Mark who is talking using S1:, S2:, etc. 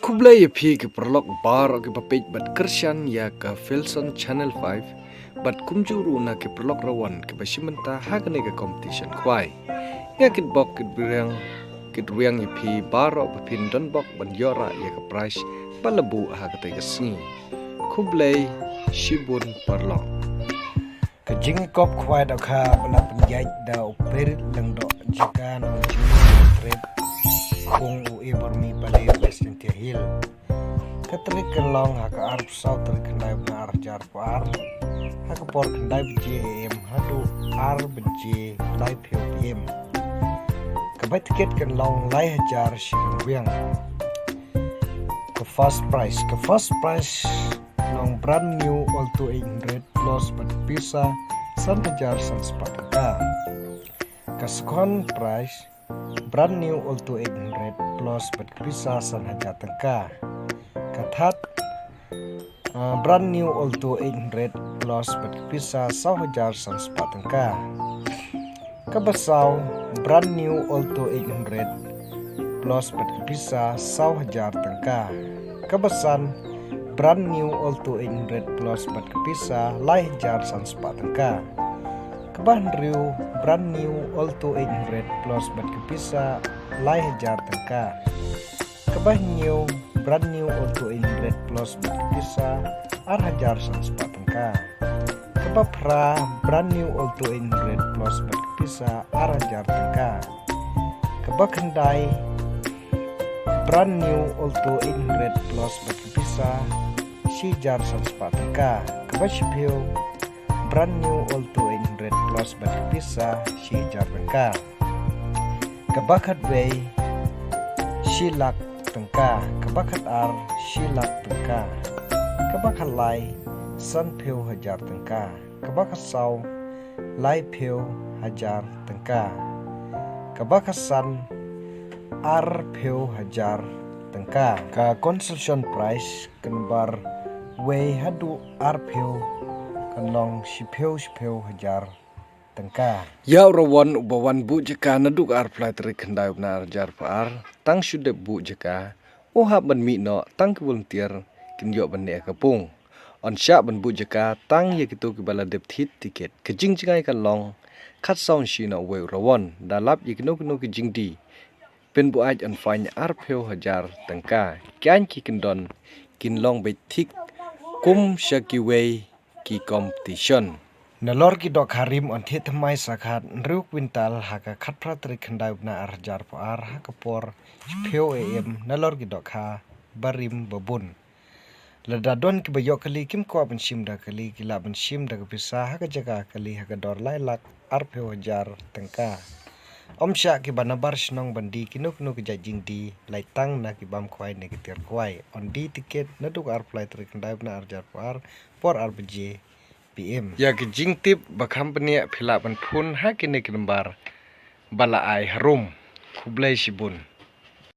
S1: Kublai Phi ke prolog bar ke peit bat Krishan ya ke Filson Channel 5 bat kumjuru na ke prolog rawan ke basimenta hagane ke competition khwai ya kit bok kit riang ya Phi bar bapin don bok ban yora ya ke price balabu hagate ke sni Kublai Shibun prolog
S2: ke Jingiakop Khwai Dohkha bala penjaj da operit lang do jika no trip kung uibormi balai Western Hill katrik kelong haka arp south kendai benar jar par haka por kendai bjm haduh bj live pm kebai tiket kelong lai hajar Shiphew ke first price long brand new all to 800 plus but bisa san hajar san sepataka ke second price brand new all to 800 plus but bisa san hajar tengka kathat brand new all to 800 plus but bisa 1,000 san sepatengka kabasau brand new all to 800 plus but bisa 1,000 tengka kabasan brand new all to 800 plus but bisa 1,000 san sepatengka kebahan riu brand new all to 800 plus but bisa 1,000 tengka kebah new brand new all to 800 plus but bisa 1,000 san sepatengka kebah pra brand new all to 800 plus but bisa 1,000 tengka kebah kendai brand new all to 800 plus but bisa 1,000 san sepatengka kebah Shiphew brand new all to 800 plus but bisa 1,000 tengka kebakat way silak tengka kebakat ar silak tengka kebakat lai san Shiphew 1,000 tengka kebakat sau lai Shiphew 1,000 tengka kebakat san ar Shiphew 1,000 tengka ka concession price kenbar way haduh ar Shiphew kanlong Shiphew 1,000 tengka
S1: ya rawan ubawan bu jeka naduk ar flight rik kendai benar jar par tang sude bu jeka hab ban mi no tang volunteer kin yo ban ne kapung on sha ban bu jeka tang ye kitu ki bala dep thit ticket ke jingai kan long khat sound shi no we rawan da lap ye kino ki jingdi pen bu aj on fine ar Shiphew 1,000 tengka kyan ki kindon kin long be thik kum shaki we ki competition
S2: nalor ki dok harim on thi thamai sakhat ruk wintal haka khat pratri khandai na ar jar par haka por Shiphew am nalor ki dokha barim babun lada don ki bayo kali kim ko ban shim da kali ki la ban shim da bisa haka jaga kali haka dor lai lak ar Shiphew 1,000 tengka omsha ki banabar shnong bandi kinuk nuk jajing di lai tang na ki bam khwai ne ki ter khwai on di ticket naduk ar flight tri khandai na ar jar par por ar bj PM
S1: ya ke jing tip ba company phila ban phun ha kine kinbar bala ai harum Kublai Shibun